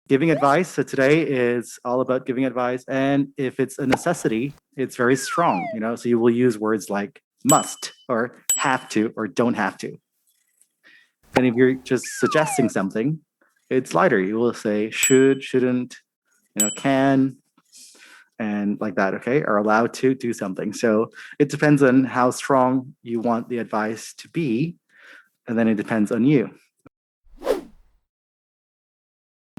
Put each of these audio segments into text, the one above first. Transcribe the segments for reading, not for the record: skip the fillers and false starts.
Giving advice. So today is all about giving advice. And if it's a necessity, it's very strong, so you will use words like must or have to or don't have to. And if you're just suggesting something, it's lighter. You will say should, shouldn't, can, and like that, okay, are allowed to do something. So it depends on how strong you want the advice to be, and then it depends on you.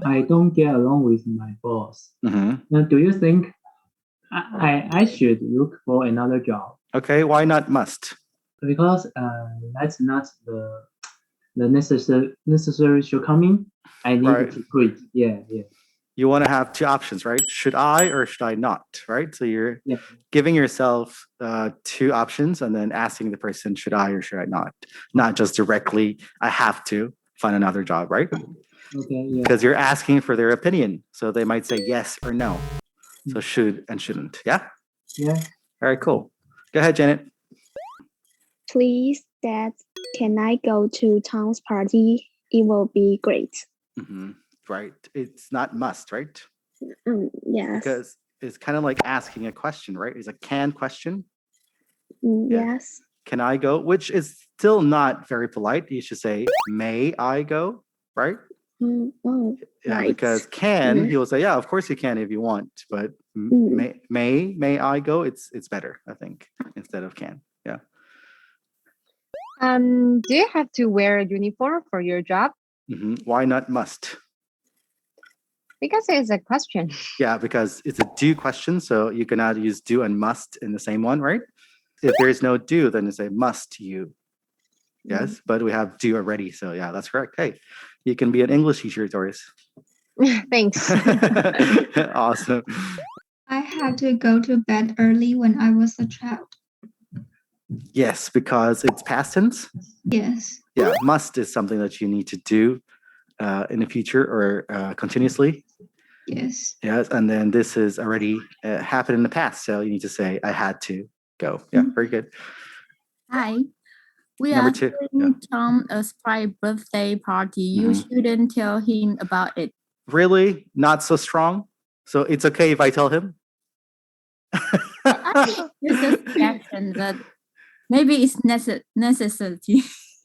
I don't get along with my boss. Mm-hmm. Now, do you think I should look for another job? Okay, why not must? Because that's not the necessary shortcoming. I need to quit. Yeah. You want to have two options, right? Should I or should I not, right? So you're giving yourself two options and then asking the person, should I or should I not just directly, I have to find another job, right? Okay, yeah. Because you're asking for their opinion. So they might say yes or no. So should and shouldn't. Yeah? Yeah. All right, cool. Go ahead, Janet. Please, Dad, can I go to Tom's party? It will be great. Mm-hmm. Right. It's not must, right? Yes. Because it's kind of like asking a question, right? It's a can question. Yes. Can I go? Which is still not very polite. You should say, may I go, right? Yeah, right. Because can, he will say, yeah, of course you can if you want, but may I go? It's better, I think, instead of can. Yeah. Do you have to wear a uniform for your job? Why not must? Because it's a question. Yeah, because it's a do question, so you cannot use do and must in the same one, right? If there is no do, then you say must you. Yes, but we have do already, so yeah, that's correct. Hey, you can be an English teacher, Doris. Thanks. Awesome. I had to go to bed early when I was a child. Yes, because it's past tense. Yes. Yeah, must is something that you need to do in the future or continuously. Yes. Yes, and then this is already happened in the past, so you need to say I had to go. Yeah, very good. Hi. We Number are two. having Tom a surprise birthday party. You shouldn't tell him about it. Really? Not so strong? So it's okay if I tell him? I think it's a suggestion, but maybe it's necessity.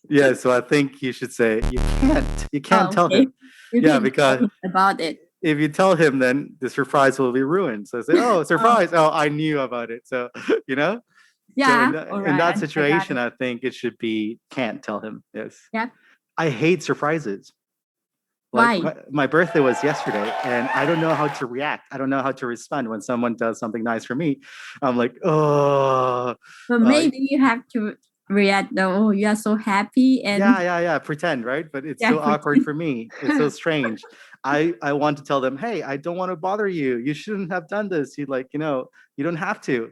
Yeah, so I think you should say you can't tell him. Because about it. If you tell him, then the surprise will be ruined. So say, oh, surprise! Oh, I knew about it. So Yeah. So in that situation, I think it should be can't tell him. Yes. Yeah. I hate surprises. Why? My birthday was yesterday, and I don't know how to react. I don't know how to respond when someone does something nice for me. I'm like, oh. But maybe you have to react though. Oh, you are so happy and yeah. Pretend, right? But it's so awkward for me. It's so strange. I want to tell them, hey, I don't want to bother you. You shouldn't have done this. You don't have to.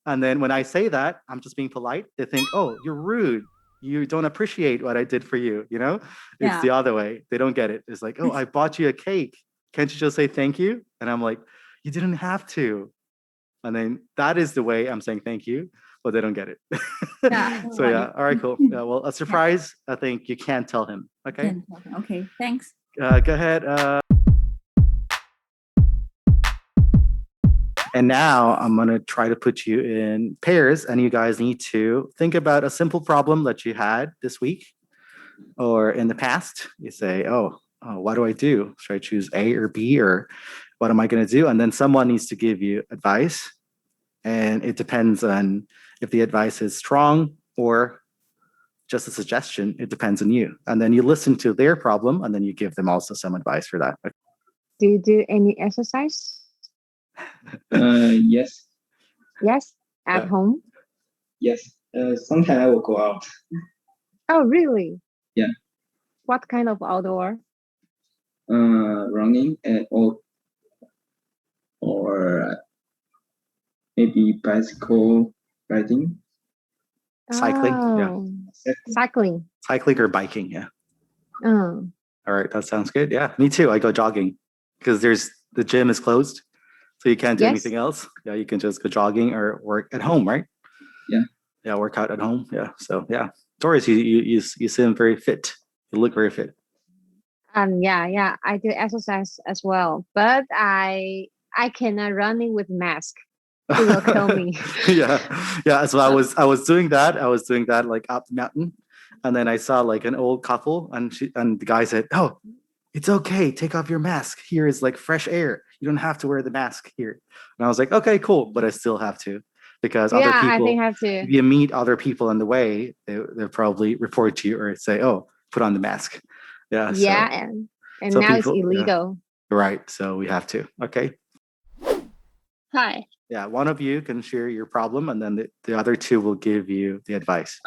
And then when I say that, I'm just being polite. They think, oh, you're rude. You don't appreciate what I did for you. It's the other way. They don't get it. It's like, oh, I bought you a cake. Can't you just say thank you? And I'm like, you didn't have to. And then that is the way I'm saying thank you, but they don't get it. So yeah, all right, cool. Yeah, well, a surprise, I think you can't tell him. Okay. Okay, thanks. Go ahead. And now I'm going to try to put you in pairs, and you guys need to think about a simple problem that you had this week or in the past. You say, oh, what do I do? Should I choose A or B, or what am I going to do? And then someone needs to give you advice. And it depends on if the advice is strong or just a suggestion. It depends on you. And then you listen to their problem, and then you give them also some advice for that. Do you do any exercise? Yes. Yes, at home? Yes. Sometimes I will go out. Oh, really? Yeah. What kind of outdoor? Running or maybe bicycle riding. Cycling. Cycling. Cycling or biking. Yeah. Oh. All right, that sounds good. Yeah, me too. I go jogging because the gym is closed, so you can't do anything else. Yeah, you can just go jogging or work at home, right? Yeah, work out at home. Yeah, so yeah. Doris, you seem very fit. You look very fit. Yeah, I do exercise as well, but I cannot running with mask. It will kill me. yeah. So I was doing that. I was doing that like up the mountain, and then I saw like an old couple, and the guy said, "Oh, it's okay. Take off your mask. Here is like fresh air. You don't have to wear the mask here." And I was like, "Okay, cool," but I still have to because other Yeah, I people. think I have to. If you meet other people on the way, they'll probably report to you or say, "Oh, put on the mask." Yeah. Yeah, So, and so now it's people, yeah, illegal. right. So we have to. Okay. Hi. Yeah, one of you can share your problem, and then the other two will give you the advice.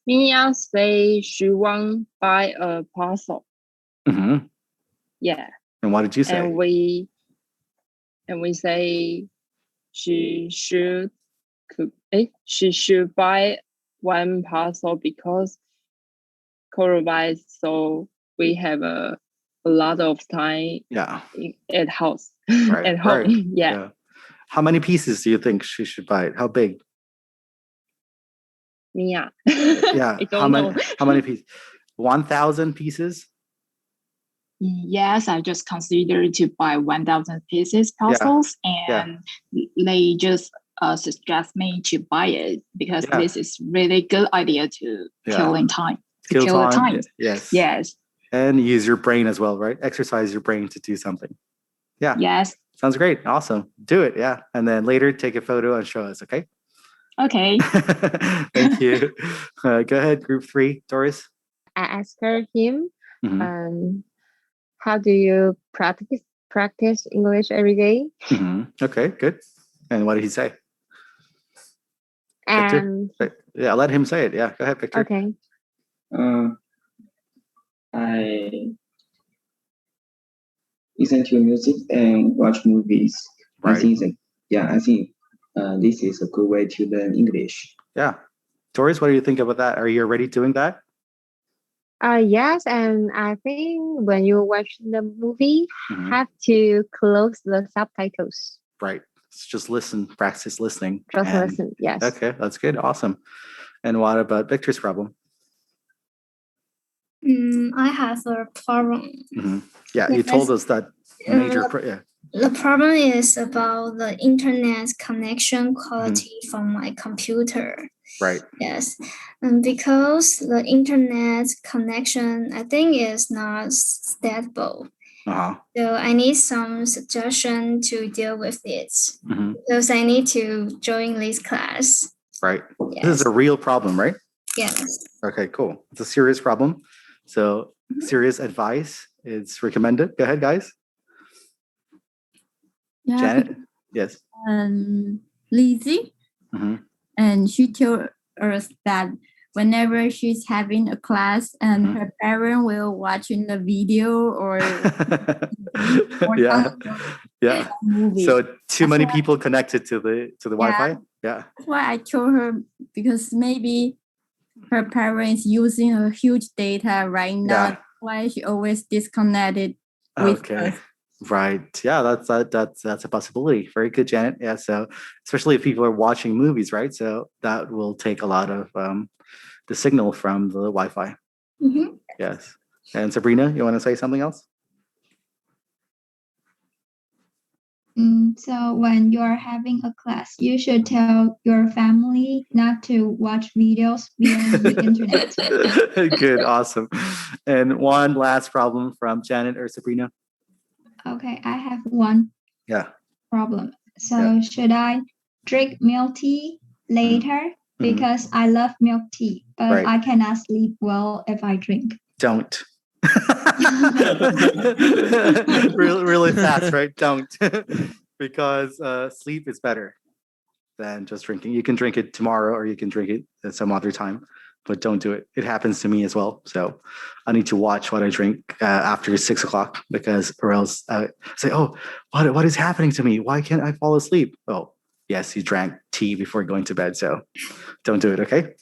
Mia say she won't buy a parcel. Mm-hmm. Yeah. And what did you say? And we say she should buy one parcel because coronavirus, so we have a lot of time at house at home. Right. Yeah. How many pieces do you think she should buy? How big? Mia. Yeah. I don't know. How many pieces? 1,000 pieces? Yes, I just considered to buy 1,000 pieces parcels, and they just suggest me to buy it because this is really good idea to kill in time. Kill the time. Yes. And use your brain as well, right? Exercise your brain to do something. Yeah. Yes. Sounds great. Awesome. Do it. Yeah. And then later take a photo and show us. Okay. Okay. Thank you. Go ahead. Group 3, Doris. I asked him, how do you practice English every day? Okay, good. And what did he say? And Victor? Yeah, let him say it. Yeah, go ahead, Victor. Okay. I listen to music and watch movies. Right. I think this is a good way to learn English. Yeah. Doris, what do you think about that? Are you already doing that? Yes, and I think when you watch the movie, have to close the subtitles. Right. Just listen, practice listening. Just listen, yes. Okay, that's good. Awesome. And what about Victor's problem? I have a problem. Yeah, you told us that major. The problem is about the internet connection quality from my computer. Right. Yes, and because the internet connection, I think, is not stable. So I need some suggestion to deal with it. Because I need to join this class. Right. Yes. This is a real problem, right? Yes. Okay, cool. It's a serious problem. So serious advice is recommended. Go ahead, guys. Yeah, Janet? Yes. Lizzie. And she told us that whenever she's having a class and her parent will watching the video or movie. So too many people connected to the Wi-Fi. Yeah. That's why I told her, because maybe her parents using a huge data right now. That's why she always disconnected with us. Right. Yeah, that's a possibility. Very good, Janet. Yeah. So especially if people are watching movies, right? So that will take a lot of the signal from the Wi-Fi. Yes. And Sabrina, you want to say something else? So when you're having a class, you should tell your family not to watch videos via the internet. Good. Awesome. And one last problem from Janet or Sabrina. Okay, I have one problem. So should I drink milk tea later? Because I love milk tea, but I cannot sleep well if I drink. Don't. really fast, right? Don't. Because sleep is better than just drinking. You can drink it tomorrow or you can drink it at some other time, but don't do it. It happens to me as well. So I need to watch what I drink after 6 o'clock, because or else I say, oh, what is happening to me? Why can't I fall asleep? Oh, yes, you drank tea before going to bed. So don't do it. Okay.